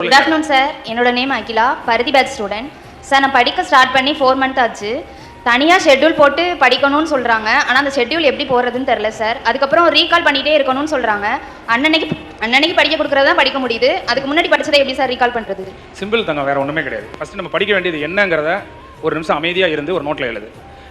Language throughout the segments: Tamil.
Good afternoon sir. என்னோட நேம் அகிலா, பருதி பேட்ச் ஸ்டூடெண்ட். சார் நான் படிக்க ஸ்டார்ட் பண்ணி 4 மந்த் ஆச்சு. தனியாக ஷெட்யூல் போட்டு படிக்கணும்னு சொல்கிறாங்க. ஆனால் அந்த ஷெட்யூல் எப்படி போடுறதுன்னு தெரில சார். அதுக்கப்புறம் ரீகால் பண்ணிகிட்டே இருக்கணும்னு சொல்கிறாங்க. அன்னன்னைக்கு படிக்க கொடுக்குறதா படிக்க முடியுது. அதுக்கு முன்னாடி படிச்சதை எப்படி சார் ரீகால் பண்ணுறது? சிம்பிள் தாங்க, வேறு ஒன்றுமே கிடையாது. ஃபஸ்ட்டு நம்ம படிக்க வேண்டியது என்னங்கிறத ஒரு நிமிஷம் அமைதியாக இருந்து ஒரு நோட்டில் எழுது.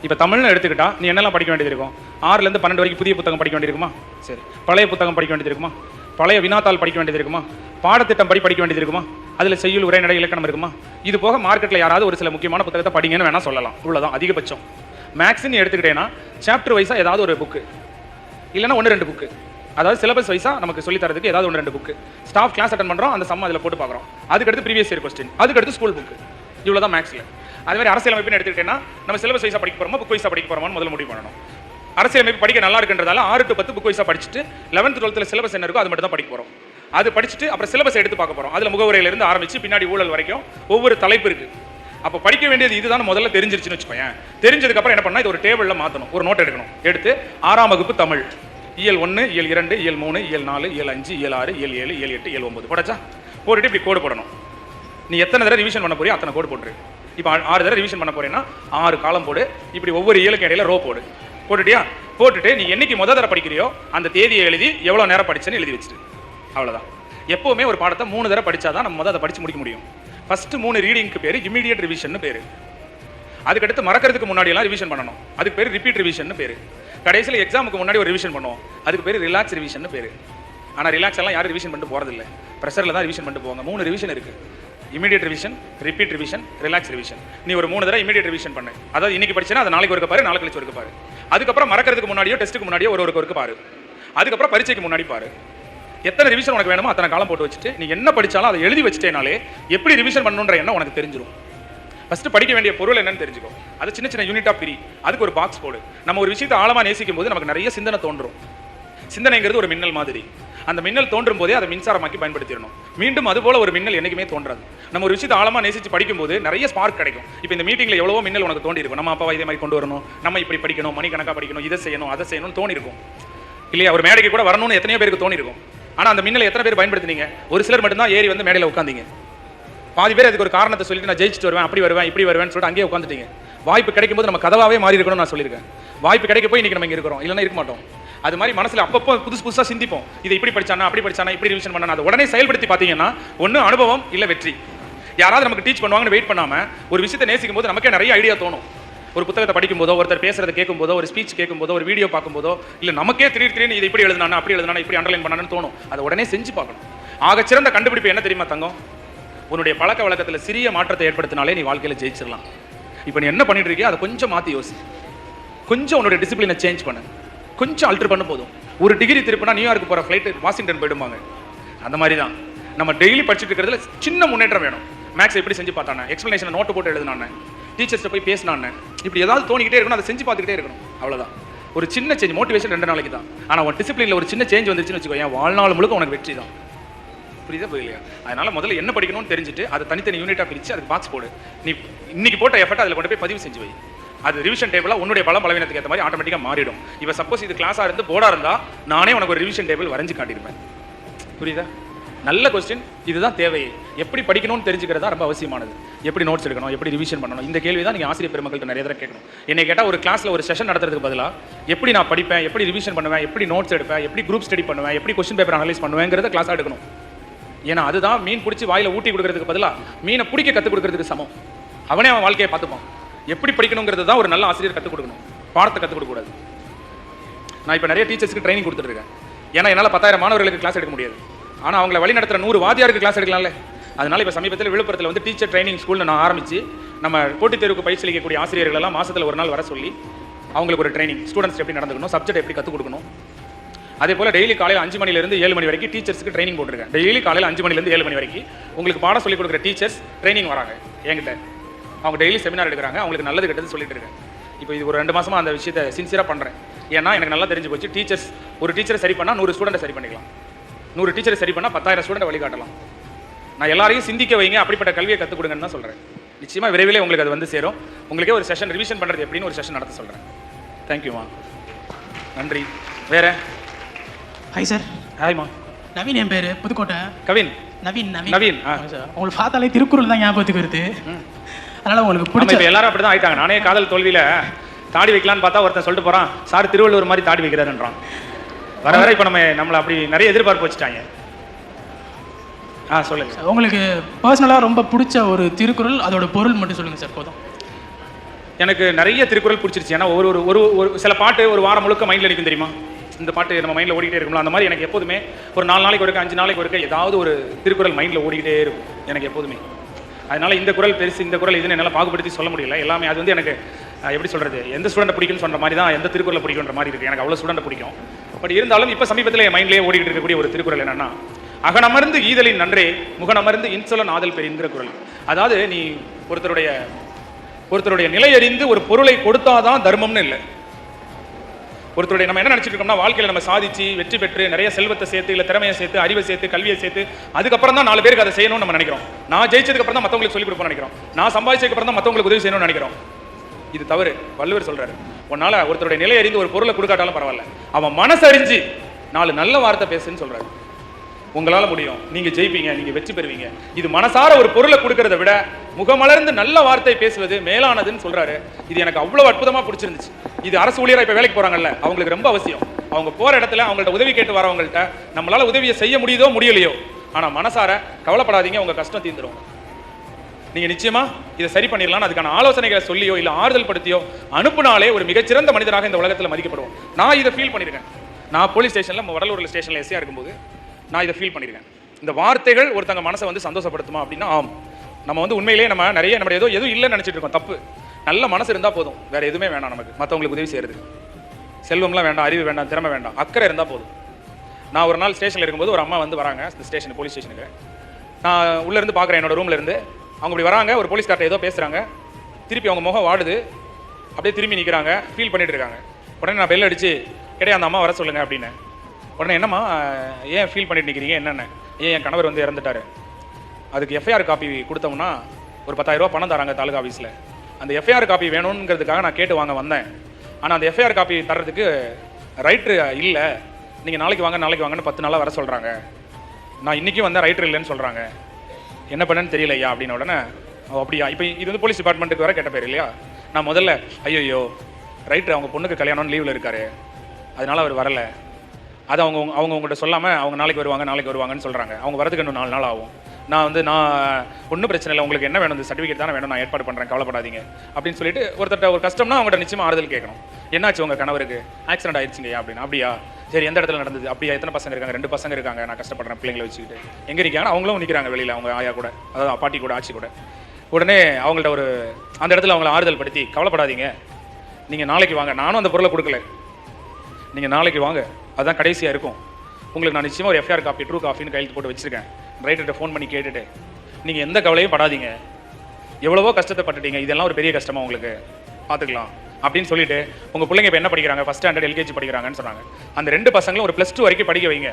இப்போ தமிழ்னு எடுத்துக்கிட்டா நீ என்னெல்லாம் படிக்க வேண்டியது இருக்கும்? 6லேருந்து 12 வரைக்கும் புதிய புத்தகம் படிக்க வேண்டியிருக்குமா? சரி. பழைய புத்தகம் படிக்க வேண்டியது இருக்குமா? பழைய வினாத்தாள் படிக்க வேண்டியது இருக்குமா? பாடத்திட்டம் படிக்க வேண்டியது இருக்குமா? அதில் செய்யுள், உரைநடை, இலக்கணம் இருக்குமா? இது போக மார்க்கெட்டில் யாராவது ஒரு சில முக்கியமான புத்தகத்தை படிங்கன்னு வேணால் சொல்லலாம். இவ்வளோதான் அதிகபட்சம். மேக்ஸ்ன்னு எடுத்துக்கிட்டேன்னா சாப்டர் வைஸாக ஏதாவது ஒரு புக்கு, இல்லைனா 1-2 புக்கு, அதாவது சிலபஸ் வைஸாக நமக்கு சொல்லி தரதுக்கு ஏதாவது 1-2 புக்கு. ஸ்டாஃப் கிளாஸ் அட்டன் பண்ணுறோம், அந்த சம் அதில் போட்டு பார்க்குறோம். அதுக்கடுத்து ப்ரீவியஸ் இயர் கொஸ்டின், அதுக்கடுத்து ஸ்கூல் புக்கு. இவ்வளோ தான் மேக்ஸில். அதுமாதிரி அரசியலமைப்புன்னு எடுத்துக்கிட்டேன்னா நம்ம சிலபஸ் வைஸாக படிக்க போகிறோமா, புக் வைஸாக படிக்க போகிறோமான்னு முதல்ல முடிவு பண்ணணும். அரசியலமைப்பு படிக்க நல்லா இருக்குன்றதால 6 to 10 புக் வைஸாக படிச்சுட்டு 11th 12th சிலபஸ் என்ன இருக்கோ அது மட்டும் தான் படிக்க போகிறோம். அது படிச்சுட்டு அப்புறம் சிலபஸ் எடுத்து பார்க்க போகிறோம். அதில் முகவுரையிலிருந்து ஆரம்பித்து பின்னாடி ஊழல் வரைக்கும் ஒவ்வொரு தலைப்பு இருக்குது. அப்போ படிக்க வேண்டியது இதுதான் முதல்ல தெரிஞ்சிருச்சுன்னு வச்சுக்கோயேன். தெரிஞ்சதுக்கப்புறம் என்ன பண்ணால் இது ஒரு டேபிளில் மாற்றணும், ஒரு நோட் எடுக்கணும். எடுத்து 6ஆம் வகுப்பு தமிழ், இயல் 1, இயல் 2, இயல் 3, இயல் 4, இயல் 5, இயல் 6, இயல் 7, இயல் 8, இயல் 9 போடாச்சா? போட்டுட்டு இப்படி கோடு போடணும். நீ எத்தனை தடவை ரிவிஷன் பண்ண போறியோ அத்தனை கோடு போட்டுரு. இப்போ 6 தடவை ரிவிஷன் பண்ண போறேன்னா 6 காலம் போடு. இப்படி ஒவ்வொரு இயலுக்கு இடையில ரோ போடு. போட்டுட்டியா? போட்டுட்டு நீ என்னைக்கு முதல் தடவை படிக்கிறியோ அந்த தேதியை எழுதி எவ்வளோ நேரம் படிச்சுன்னு எழுதி வச்சுட்டு அவ்வளோதான். எப்போவுமே ஒரு பாடத்தை 3 தடவை படித்தாதான் நம்ம முதல் அதை படித்து முடிக்க முடியும். ஃபஸ்ட்டு 3 ரீடிங்க்கு பேர் இமீடியட் ரிவிஷன் பேர். அதுக்கடுத்து மறக்கிறதுக்கு முன்னாடியெல்லாம் ரிவிஷன் பண்ணணும், அதுக்கு பேர் ரிப்பீட் ரிவிஷன் பேர். கடைசியில் எக்ஸாமுக்கு முன்னாடி ஒரு ரிவிஷன் பண்ணுவோம், அதுக்கு பேர் ரிலாக்ஸ் ரிவிஷன் பேர். ஆனால் ரிலாக்ஸ் எல்லாம் யாரும் ரிவிஷன் பண்ணிட்டு போகிறதில்ல, ப்ரெஷரில் தான் ரிவிஷன் பண்ணிட்டு போவாங்க. 3 ரிவிஷன் இருக்குது: immediate revision, repeat revision, relax revision. நீ ஒரு 3 தடவை இமீடியட் ரிவிஷன் பண்ணு. அதாவது இன்னைக்கு படிச்சேன்னா அது நாளைக்கு ஒருக்க பாரு, நாளைக்கு கழிச்சு ஒருக்க பாரு. அதுக்கப்புறம் மறக்கிறதுக்கு முன்னாடியோ டெஸ்ட்டுக்கு முன்னாடியோ ஒரு பாரு. அதுக்கப்புறம் பரீட்சைக்கு முன்னாடி பாரு. எத்தனை ரிவிஷன் உனக்கு வேணுமோ அத்தனை காலம் போட்டு வச்சுட்டு நீ என்ன படித்தாலும் அதை எழுதி வச்சுட்டேனாலே எப்படி ரிவிஷன் பண்ணணுன்ற எண்ணம் உனக்கு தெரிஞ்சிடும். ஃபஸ்ட்டு படிக்க வேண்டிய பொருள் என்னன்னு தெரிஞ்சுக்கோ. அது சின்ன சின்ன யூனிட்டாக பிரி, அதுக்கு ஒரு பாக்ஸ் போடு. நம்ம ஒரு விஷயத்தை ஆழமாக நேசிக்கும் போது நமக்கு நிறைய சிந்தனை தோன்றும். சிந்தனைங்கிறது ஒரு மின்னல் மாதிரி. அந்த மின்னல் தோன்றும் போதே அதை மின்சாரமாக்கி பயன்படுத்திடணும். மீண்டும் அதுபோல ஒரு மின்னல் என்னைக்குமே தோன்றாது. நம்ம ஒரு விஷயத்தை ஆழமாக நேசித்து படிக்கும்போது நிறைய ஸ்பார்க் கிடைக்கும். இப்போ இந்த மீட்டிங்கில் எவ்வளவோ மின்னல் உனக்கு தோண்டி இருக்கும். நம்ம அப்பாவை இதே மாதிரி கொண்டு வரணும், நம்ம இப்படி படிக்கணும், மணிக்கணக்காக படிக்கணும், இதை செய்யணும், அதை செய்யணும்னு தோணி இருக்கும் இல்லையா? ஒரு மேடைக்கு கூட வரணும்னு எத்தனையோ பேருக்கு தோணி இருக்கும். ஆனால் அந்த மின்னலை எத்தனை பேர் பயன்படுத்தினீங்க? ஒரு சிலர் மட்டும்தான் ஏறி வந்து மேடையில் உட்காந்தீங்க. பாதி பேர் அதுக்கு ஒரு காரணத்தை சொல்லிட்டு நான் ஜெயிச்சுட்டு வருவேன், அப்படி வருவேன், இப்படி வருவேன்னு சொல்லிட்டு அங்கேயே உட்காந்துட்டீங்க. வாய்ப்பு கிடைக்கும் போது நம்ம கதவாவே மாறி இருக்கணும்னு நான் சொல்லியிருக்கேன். வாய்ப்பு கிடைக்க போய் இன்னைக்கு நம்ம இங்கே இருக்கிறோம், இல்லைன்னா இருக்க மாட்டோம். அது மாதிரி மனசில் அப்பப்போ புதுசாக சிந்திப்போம். இதை இப்படி படிச்சானா, அப்படி படிச்சானா, இப்படி ரிவிஷன் பண்ணா, அதை உடனே செயல்படுத்தி பார்த்தீங்கன்னா ஒன்று அனுபவம், இல்லை வெற்றி. யாராவது நமக்கு டீச் பண்ணுவாங்கன்னு வெயிட் பண்ணாமல் ஒரு விஷயத்தை நேசிக்கும் போது நமக்கே நிறைய ஐடியா தோணும். ஒரு புத்தகத்தை படிக்கும் போதோ, ஒருத்தர் பேசுறதை கேட்கும் போதோ, ஒரு ஸ்பீச் கேட்கும் போதோ, ஒரு வீடியோ பார்க்கும் போதோ, இல்லை நமக்கே திடீர்னு இதை இப்படி எழுதுனா, அப்படி எழுதுனா, இப்படி அண்டர்லைன் பண்ணான்னு தோணும். அதை உடனே செஞ்சு பார்க்கணும். ஆகச்சிறந்த கண்டுபிடிப்பு என்ன தெரியுமா தங்கம்? உன்னுடைய பழக்க வழக்கத்தில் சிறிய மாற்றத்தை ஏற்படுத்தினாலே நீ வாழ்க்கையில் ஜெயிச்சிடலாம். இப்போ நீ என்ன பண்ணிட்டு இருக்கியோ அதை கொஞ்சம் மாற்றி யோசி. கொஞ்சம் உன்னுடைய டிசிப்ளினை சேஞ்ச் பண்ணு, கொஞ்சம் அல்டர் பண்ண போதும். ஒரு டிகிரி திருப்பினா நியூயார்க்கு போகிற ஃப்ளைட்டு வாஷிங்டன் போயிடுவாங்க. அந்த மாதிரி தான் நம்ம டெய்லி படிச்சுட்டு இருக்கிறதுல சின்ன முன்னேற்றம் வேணும். மேக்ஸ் எப்படி செஞ்சு பார்த்தானே, எக்ஸ்பிளனேஷன் நோட்டு போட்டு எழுதினானே, டீச்சர்ஸ்ட்டை போய் பேசினானே, இப்படி ஏதாவது தோணிக்கிட்டே இருக்கணும். அதை செஞ்சு பார்த்துக்கிட்டே இருக்கணும். அவ்வளோதான். ஒரு சின்ன சேஞ்ச். மோட்டிவேஷன் 2 நாளைக்கு தான். ஆனால் உன் டிசிப்ளினில் ஒரு சின்ன சேஞ்ச் வந்துச்சுன்னு வச்சுக்கோ, என் வாழ்நாள் முழுக்க உனக்கு வெற்றி தான். புரியுதா புரியலையா? அதனால முதல்ல என்ன படிக்கணும்னு தெரிஞ்சுட்டு அதை தனித்தனி யூனிட்டாக பிரித்து அதுக்கு பாக்ஸ் போடு. நீ இன்னைக்கு போட்ட எஃபர்ட் அதில் கொண்டு போய் பதிவு செஞ்சு வை. அது ரிவிஷன் டேபிளாக உன்னுடைய பலவீனத்துக்கு ஏற்ற மாதிரி ஆட்டோமேட்டிக்காக மாறிடும். இப்போ சப்போஸ் இது கிளாஸாக இருந்து போர்டாக இருந்தால் நானே உனக்கு ஒரு ரிவிஷன் டேபிள் வரைஞ்சு காட்டியிருப்பேன். புரியுதா? நல்ல கொஸ்டின். இதுதான் தேவை. எப்படி படிக்கணும்னு தெரிஞ்சுக்கிறதா ரொம்ப அவசியமானது. எப்படி நோட்ஸ் எடுக்கணும், எப்படி ரிவிஷன் பண்ணணும், இந்த கேள்வி தான் நீங்கள் ஆசிரியர் பெருமக்கள்கிட்ட நிறைய தடவை கேட்கணும். என்னை கேட்டால் ஒரு கிளாஸில் ஒரு செஷன் நடத்துறதுக்கு பதிலாக எப்படி நான் படிப்பேன், எப்படி ரிவிஷன் பண்ணுவேன், எப்படி நோட்ஸ் எடுப்பேன், எப்படி குரூப் ஸ்டடி பண்ணுவேன், எப்படி கொஸ்டின் பேப்பர் அனலைஸ் பண்ணுவேங்கிறத கிளாஸாக எடுக்கணும். ஏன்னா அதுதான் மீன் பிடிச்சி வாயில் ஊட்டி கொடுக்கறதுக்கு பதிலாக மீனை பிடிக்க கற்றுக் கொடுக்கறதுக்கு சமம். அவனே அவன் வாழ்க்கையை பார்த்துப்பான். எப்படி படிக்கணுங்கிறது தான் ஒரு நல்ல ஆசிரியர் கற்றுக் கொடுக்கணும், பாடத்தை கற்றுக் கொடுக்கக்கூடாது. நான் இப்போ நிறைய டீச்சர்ஸ்க்கு ட்ரைனிங் கொடுத்துட்ருக்கேன். ஏன்னா என்னால் 10,000 மாணவர்களுக்கு கிளாஸ் எடுக்க முடியாது. ஆனால் அவங்களை வழி நடத்துகிற 100 வாத்தியாருக்கு கிளாஸ் எடுக்கலாம்ல. அதனால் இப்போ சமீபத்தில் விழுப்புரத்தில் வந்து டீச்சர் ட்ரைனிங் ஸ்கூலில் நான் ஆரம்பித்து நம்ம போட்டித் தேர்வுக்கு பயிற்சி அளிக்கக்கூடிய ஆசிரியர்களெல்லாம் மாதத்தில் ஒரு நாள் வர சொல்லி அவங்களுக்கு ஒரு ட்ரைனிங், ஸ்டூடெண்ட்ஸ் எப்படி நடந்துக்கணும், சப்ஜெக்ட் எப்படி கற்றுக் கொடுக்கணும். அதே போல் டெய்லி காலையில் 5 மணிலேருந்து 7 மணி வரைக்கும் டீச்சர்ஸ்க்கு ட்ரைனிங் போட்டிருக்கேன். டெய்லி காலையில் 5 மணிலேருந்து 7 மணி வரைக்கும் உங்களுக்கு பாடம் சொல்லிக் கொடுக்குற டீச்சர்ஸ் ட்ரைனிங் வராங்க என்கிட்ட. அவங்க டெய்லி செமினார் எடுக்கிறாங்க. அவங்களுக்கு நல்லது கெட்டது சொல்லிட்டு இருக்கேன். இப்போ இது ஒரு 2 மாதமாக அந்த விஷயத்தை சின்சியராக பண்ணுறேன். ஏன்னா எனக்கு நல்லா தெரிஞ்சு போச்சு, டீச்சர்ஸ் ஒரு டீச்சரை சரி பண்ணால் 100 ஸ்டூடெண்ட்டை சரி பண்ணிக்கலாம். 100 டீச்சரை சரி பண்ணால் 10,000 ஸ்டூடெண்ட்டை வழிகாட்டலாம். நான் எல்லாரையும் சிந்திக்க வைங்க, அப்படிப்பட்ட கல்வியை கற்றுக் கொடுங்கன்னு தான் சொல்கிறேன். நிச்சயமாக விரைவில் உங்களுக்கு அது வந்து சேரும். உங்களுக்கே ஒரு செஷன் ரிவிஷன் பண்ணுறது எப்படின்னு ஒரு செஷன் நடத்த சொல்கிறேன். தேங்க்யூமா, நன்றி. வேறு? Hi sir. ஹாய்மா. நவீன் என் பேர், புதுக்கோட்டை. கவின். நவீன் நவீன், ஆ. சார் உங்களுக்கு பார்த்தாலே திருக்குறள் தான் ஞாபகத்துக்கு வருது. அதனால உங்களுக்கு ஆமா, பிடிச்ச இப்ப எல்லாரும் அப்படிதான் ஆயிட்டாங்க. நானே காதல் தோல்வியில தாடி வைக்கலான்னு பார்த்தா ஒருத்தன் சொல்லிட்டு போறான், சார் திருவள்ளுவர் மாதிரி தாடி வைக்கிறாருன்றான். வர வர இப்ப நம்மள அப்படி நிறைய எதிர்பார்ப்பு வச்சுட்டாங்க. சொல்லுங்க சார். உங்களுக்கு பர்சனலாக ரொம்ப பிடிச்ச ஒரு திருக்குறள், அதோட பொருள் மட்டும் சொல்லுங்கள் சார் போதும். எனக்கு நிறைய திருக்குறள் பிடிச்சிருச்சு. ஏன்னா ஒரு சில பாட்டு ஒரு வாரம் முழுக்க மைண்டில் நிற்கும் தெரியுமா? இந்த பாட்டு நம்ம மைண்டில் ஓடிக்கிட்டே இருக்கும்ல, அந்த மாதிரி எனக்கு எப்போதுமே ஒரு 4 நாளைக்கு ஒருக்க 5 நாளைக்கு ஒருக்க ஏதாவது ஒரு திருக்குறள் மைண்டில் ஓடிக்கிட்டே இருக்கும் எனக்கு எப்போதுமே. அதனால இந்த குறள் பெருசு, இந்த குறள் இதுன்னு என்னால் பாகுபடுத்தி சொல்ல முடியல. எல்லாமே அது வந்து எனக்கு எப்படி சொல்கிறது, எந்த ஸ்டூடெண்ட் பிடிக்கும்னு சொல்கிற மாதிரி தான் எந்த திருக்குறளை பிடிக்குன்ற மாதிரி இருக்குது. எனக்கு அவ்வளோ ஸ்டூடெண்ட் பிடிக்கும். பட் இருந்தாலும் இப்போ சமீபத்தில் என் மைண்ட்லேயே ஓடிக்கிட்டு இருக்கக்கூடிய ஒரு திருக்குறள் என்னன்னா, அகனமர்ந்து ஈதலின் நன்றே முகனமர்ந்து இன்சொலன் ஆதல் பெரிங்கிற குறள். அதாவது நீ ஒருத்தருடைய நிலை அறிந்து ஒரு பொருளை கொடுத்தாதான் தர்மம்னு இல்லை. ஒருத்தருடைய நம்ம என்ன நினைச்சிட்டு இருக்கோம்னா, வாழ்க்கையில நம்ம சாதிச்சு வெற்றி பெற்று நிறைய செல்வத்தை சேர்த்து இல்லை திறமையை சேர்த்து அறிவை சேர்த்து கல்வியை சேர்த்து அதுக்கப்புறம் தான் 4 பேருக்கு அதை செய்யணும்னு நம்ம நினைக்கிறோம். நான் ஜெயிச்சதுக்கு அப்புறம் தான் மற்றவங்களுக்கு சொல்லிக் கொடுப்போம்னு நினைக்கிறோம். நான் சம்பாதிச்சதுக்கு அப்புறம் தான் மற்றவங்களுக்கு உதவி செய்யணும்னு நினைக்கிறோம். இது தவறு. வள்ளுவர் சொல்றாரு, உன்னால ஒருத்தருடைய நிலை அறிந்து ஒரு பொருளை கொடுக்காட்டாலும் பரவாயில்ல, அவன் மனசு அறிஞ்சு 4 நல்ல வார்த்தை பேசுன்னு சொல்றாரு. உங்களால முடியும், நீங்க ஜெயிப்பீங்க, நீங்க வெற்றி பெறுவீங்க. இது மனசார ஒரு பொருளை கொடுக்கறத விட முகமலர்ந்து நல்ல வார்த்தை பேசுவது மேலானதுன்னு சொல்றாரு. இது எனக்கு அவ்வளவு அற்புதமா பிடிச்சிருந்துச்சு. இது அரசு ஊழியரா இப்ப வேலைக்கு போறாங்கல்ல, அவங்களுக்கு ரொம்ப அவசியம். அவங்க போற இடத்துல அவங்கள்ட்ட உதவி கேட்டு வரவங்கள்ட்ட நம்மளால உதவியை செய்ய முடியுதோ முடியலையோ, ஆனா மனசார கவலைப்படாதீங்க, உங்க கஷ்டம் தீர்ந்துடும், நீங்க நிச்சயமா இதை சரி பண்ணிடலாம், அதுக்கான ஆலோசனைகளை சொல்லியோ இல்ல ஆறுதல் படுத்தியோ அனுப்புனாலே ஒரு மிகச்சிறந்த மனிதனாக இந்த உலகத்துல மதிக்கப்படுவோம். நான் இதை ஃபீல் பண்ணிருக்கேன். நான் போலீஸ் ஸ்டேஷன்ல வடலூர்ல ஸ்டேஷன்ல எஸ்ஐயா இருக்கும்போது நான் இதை ஃபீல் பண்ணிருக்கேன். இந்த வார்த்தைகள் ஒருத்தங்க மனசை வந்து சந்தோஷப்படுத்துமா அப்படின்னா, நம்ம வந்து உண்மையிலேயே நம்ம எதுவும் இல்லைன்னு நினைச்சிட்டு இருக்கோம். தப்பு. நல்ல மனசு இருந்தா போதும், வேற எதுவுமே வேணாம். நமக்கு மற்றவங்களுக்கு உதவி செய்யறதுக்கு செல்வம்லாம் வேண்டாம், அறிவு வேண்டாம், திறமை வேண்டாம், அக்கறை இருந்தா போதும். நான் ஒரு நாள் ஸ்டேஷன்ல இருக்கும்போது ஒரு அம்மா வந்து வராங்க இந்த ஸ்டேஷன் போலீஸ் ஸ்டேஷனுக்கு. நான் உள்ள இருந்து பார்க்குறேன், என்னோட ரூம்ல இருந்து அவங்க இப்படி வராங்க, ஒரு போலீஸ்கார்ட்ட ஏதோ பேசுறாங்க, திருப்பி அவங்க முகம் வாடுது, அப்படியே திரும்பி நிற்கிறாங்க, ஃபீல் பண்ணிட்டு இருக்காங்க. உடனே நான் பெல் அடிச்சு கிடையாது அந்த அம்மா வர சொல்லுங்க அப்படின்னு. உடனே என்னம்மா ஏன் ஃபீல் பண்ணிட்டு நிற்கிறீங்க, என்னென்ன, ஏன் என் கணவர் வந்து இறந்துட்டாரு, அதுக்கு எஃப்ஐஆர் காப்பி கொடுத்தோம்னா ஒரு 10,000 ரூபா பணம் தராங்க தாலுகா ஆஃபீஸில், அந்த எஃப்ஐஆர் காப்பி வேணுங்கிறதுக்காக நான் கேட்டு வாங்க வந்தேன். ஆனால் அந்த எஃப்ஐஆர் காப்பி தர்றதுக்கு ரைட்ரு இல்லை, நீங்கள் நாளைக்கு வாங்கன்னு 10 நாளாக வர சொல்கிறாங்க, நான் இன்றைக்கி வந்தேன் ரைட்ரு இல்லைன்னு சொல்கிறாங்க, என்ன பண்ணேன்னு தெரியல ஐயா அப்படின்னு. உடனே அப்படியா, இப்போ இது வந்து போலீஸ் டிபார்ட்மெண்ட்டுக்கு வர கேட்ட பேர் இல்லையா. நான் முதல்ல ஐயோ ரைட்ரு அவங்க பொண்ணுக்கு கல்யாணம்னு லீவில் இருக்காரு, அதனால அவர் வரலை, அது அவங்க உங்கள்கிட்ட சொல்லாமல் அவங்க நாளைக்கு வருவாங்கன்னு சொல்கிறாங்க, அவங்க வரதுக்கு இன்னும் 4 நாள் ஆகும், நான் ஒன்றும் பிரச்சனை இல்லை, உங்களுக்கு என்ன வேணும், இந்த சர்டிஃபிகேட் தானே வேணும், நான் ஏற்பாடு பண்ணுறேன், கவலைப்படாதீங்க அப்படின்னு சொல்லிட்டு ஒருத்தட்ட ஒரு கஷ்டம்னா அவங்கள்ட்ட நிச்சயமாக ஆறுதல் கேட்கணும். என்னாச்சு உங்கள் கணவருக்கு ஆக்சிடென்ட் ஆயிடுச்சுங்க அப்படின்னு. அப்படியா, சரி எந்த இடத்துல நடந்தது, அப்படியா, எத்தனை பசங்க இருக்காங்க, 2 பசங்க இருக்காங்க, நான் கஷ்டப்படுறேன் பிள்ளைங்களை வச்சுக்கிட்டு, எங்கே இருக்காங்க, அவங்களும் நிற்கிறாங்க வெளியில், அவங்க ஆயா கூட, அதாவது பாட்டி கூட ஆட்சி கூட. உடனே அவங்கள்ட்ட அந்த இடத்துல அவங்கள ஆறுதல் படுத்தி கவலைப்படாதீங்க, நீங்கள் நாளைக்கு வாங்க, நானும் அந்த பொருளை கொடுக்கல, நீங்கள் நாளைக்கு வாங்க, அதுதான் கடைசியாக இருக்கும், உங்களுக்கு நான் நிச்சயமாக ஒரு எஃப்ஐஆர் காப்பி ட்ரூ காப்பின்னு கையெழுத்து போட்டு வச்சுருக்கேன், ரைட்டர்கிட்ட ஃபோன் பண்ணி கேட்டுட்டு நீங்கள் எந்த கவலையும் படாதீங்க, எவ்வளவோ கஷ்டத்தை பட்டுட்டீங்க, இதெல்லாம் ஒரு பெரிய கஷ்டமாக உங்களுக்கு, பார்த்துக்கலாம் அப்படின்னு சொல்லிட்டு உங்கள் பிள்ளைங்க இப்போ என்ன படிக்கிறாங்க, ஃபஸ்ட் ஸ்டாண்டர்ட் எல்கேஜி படிக்கிறாங்கன்னு சொன்னாங்க. அந்த 2 பசங்களும் ஒரு +2 வரைக்கும் படிக்க வைங்க,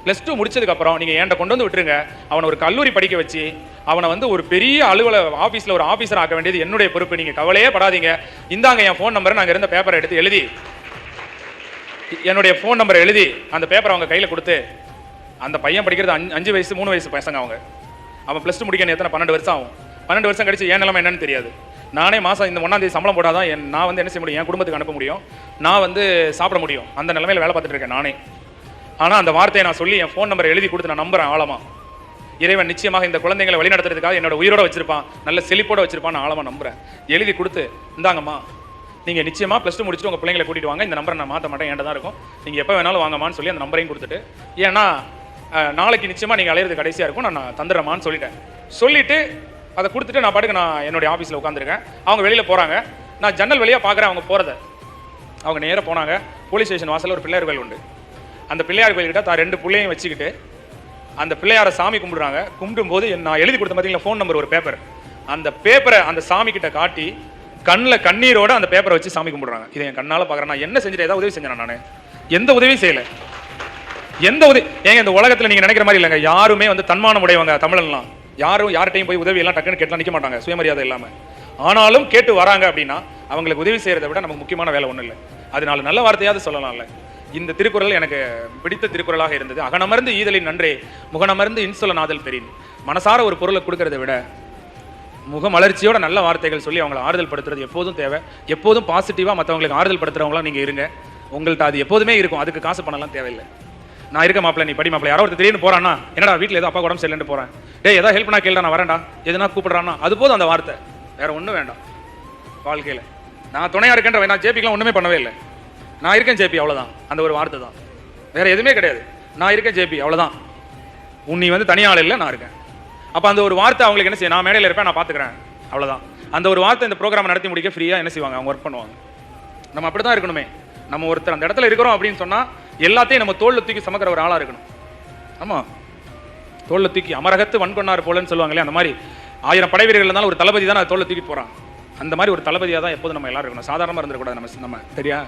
+2 முடிச்சதுக்கப்புறம் நீங்கள் என்கிட்ட கொண்டு வந்து விட்டுருங்க, அவனை ஒரு கல்லூரி படிக்க வச்சு அவனை வந்து ஒரு பெரிய ஆஃபீஸில் ஒரு ஆஃபீஸர் ஆக்க வேண்டியது என்னுடைய பொறுப்பு, நீங்கள் கவலையே படாதீங்க, இந்தாங்க என் ஃபோன் நம்பரை, நாங்கள் இருந்த பேப்பரை எடுத்து எழுதி என்னுடைய ஃபோன் நம்பரை எழுதி அந்த பேப்பரை அவங்க கையில் கொடுத்து, அந்த பையன் படிக்கிறது 5 வயசு 3 வயசு பசங்க, அவன் +2 முடிக்க எத்தனை 12 வருஷம் ஆகும், 12 வருஷம் கழிச்சு ஏன் நிலைமை என்னன்னு தெரியாது. நானே மாதம் இந்த 1ஆம் தேதி சம்பளம் போட்டால் தான் நான் வந்து என்ன செய்ய முடியும், என் குடும்பத்துக்கு அனுப்ப முடியும், நான் வந்து சாப்பிட முடியும், அந்த நிலைமையில் வேலை பார்த்துட்டு இருக்கேன் நானே. ஆனால் அந்த வார்த்தையை நான் சொல்லி என் ஃபோன் நம்பரை எழுதி கொடுத்து நான் நம்புறேன் ஆழமா, இறைவன் நிச்சயமாக இந்த குழந்தைங்களை வழிநடத்துறதுக்காக என்னோட உயிரோட வச்சிருப்பான், நல்ல செழிப்போட வச்சிருப்பான், நான் ஆழமா நம்புறேன். எழுதி கொடுத்து இந்தாங்கம்மா, நீங்கள் நிச்சயமாக +2 முடிச்சுட்டு உங்கள் பிள்ளைங்களை கூட்டிட்டு வாங்க, இந்த நம்பரை நான் மாற்ற மாட்டேன், என்கிட்ட தான் இருக்கும், நீங்கள் எப்போ வேணாலும் வாங்கம்மான்னு சொல்லி அந்த நம்பரையும் கொடுத்துட்டு, ஏன்னா நாளைக்கு நிச்சயமாக நீங்கள் அலையிறது கடைசியாக இருக்கும், நான் தந்துடுறேம்மான்னு சொல்லிட்டு அதை கொடுத்துட்டு நான் பாட்டுக்கு நான் என்னுடைய ஆஃபீஸில் உட்காந்துருக்கேன். அவங்க வெளியில் போகிறாங்க, நான் ஜன்னல் வழியாக பார்க்குறேன் அவங்க போகிறத. அவங்க நேராக போனாங்க, போலீஸ் ஸ்டேஷன் வாசலில் ஒரு பிள்ளையார் கோயில் உண்டு, அந்த பிள்ளையார் கோயில்கிட்ட தான் 2 பிள்ளையும் வச்சுக்கிட்டு அந்த பிள்ளையாரை சாமி கும்பிடுறாங்க. கும்பிடும்போது நான் எழுதி கொடுத்த பார்த்தீங்களா ஃபோன் நம்பர், ஒரு பேப்பர், அந்த பேப்பரை அந்த சாமி கிட்ட காட்டி கண்ணில் கண்ணீரோட அந்த பேப்பரை வச்சு சாமி கும்பிடுறாங்க. இதை என் கண்ணால் பார்க்குறேன். நான் என்ன செஞ்சுட்டு ஏதாவது உதவி செஞ்சேன், நான் எந்த உதவியும் செய்யலை. ஏங்க இந்த உலகத்தில் நீங்கள் நினைக்கிற மாதிரி இல்லைங்க, யாருமே வந்து தன்மானம் உடையவங்க தமிழன்லாம், யாரும் யார்கிட்டையும் போய் உதவி எல்லாம் டக்குன்னு கேட்டலாம் நிற்க மாட்டாங்க, சுயமரியாதை இல்லாமல். ஆனாலும் கேட்டு வராங்க அப்படின்னா அவங்களுக்கு உதவி செய்யறதை விட நமக்கு முக்கியமான வேலை ஒன்றும் இல்லை. அது 4 நல்ல வார்த்தையாவது சொல்லலாம்ல. இந்த திருக்குறள் எனக்கு பிடித்த திருக்குறளாக இருந்தது. அகனமர்ந்து ஈதலின் நன்றே முகனமர்ந்து இன்சொல நாதல் பெரின். மனசார ஒரு பொருளை கொடுக்கறதை விட முகமலர்ச்சியோட நல்ல வார்த்தைகள் சொல்லி அவங்களை ஆறுதல் படுத்துறது எப்போதும் தேவை. எப்போதும் பாசிட்டிவாக மற்றவங்களுக்கு ஆறுதல் படுத்துறவங்களாம் நீங்கள் இருங்க. உங்கள்கிட்ட அது எப்போதுமே இருக்கும். அதுக்கு காசு பண்ணலாம் தேவையில்லை. நான் இருக்க மாப்பிள்ள, நீ படி மாப்பிள்ள. யாரோ ஒருத்தர் திடீர்னு போறான்னா, என்னடா வீட்டில் ஏதோ அப்பா உடம்பு சரியில்லைன்னு போறேன், டேய் ஏதாவது ஹெல்ப் பண்ணா கேள்டா, நான் வரேன்டா, எதுனா கூப்பிடுறான்னா, அது போதும் அந்த வார்த்தை. வேற ஒன்றும் வேண்டாம் வாழ்க்கையில். நான் துணையா இருக்கேன்ற, நான் ஜேபிக்கெலாம் ஒன்றுமே பண்ணவே இல்லை. நான் இருக்கேன் ஜேபி, அவ்வளோதான். அந்த ஒரு வார்த்தை தான், வேற எதுவுமே கிடையாது. நான் இருக்கேன் ஜேபி, அவ்வளோதான். நீ வந்து தனியாள் இல்லை, நான் இருக்கேன். அப்போ அந்த ஒரு வார்த்தை அவங்களுக்கு என்ன செய்ய, நான் மேடையில் இருப்பேன், நான் பார்த்துக்கிறேன், அவ்வளோதான். அந்த ஒரு வார்த்தை இந்த ப்ரோக்ராம் நடத்தி முடிக்க ஃப்ரீயாக என்ன செய்வாங்க, அவங்க ஒர்க் பண்ணுவாங்க. நம்ம அப்படி தான் இருக்கணுமே. நம்ம ஒருத்தர் அந்த இடத்துல இருக்கிறோம் அப்படின்னு சொன்னால் எல்லாத்தையும் நம்ம தோளில் தூக்கி சுமக்கிற ஒரு ஆளாக இருக்கணும். ஆமாம், தோளில் தூக்கி அமரகத்து வன்கொண்டார் போலன்னு சொல்லுவாங்களே, அந்த மாதிரி 1000 படை வீரர்கள் இருந்தாலும் ஒரு தளபதி தான் அதை தோளில் தூக்கி போகிறான். அந்த மாதிரி ஒரு தளபதியாக தான் எப்போதும் நம்ம எல்லாரும் இருக்கணும். சாதாரணமாக இருந்துடக்கூடாது நம்ம சரியா.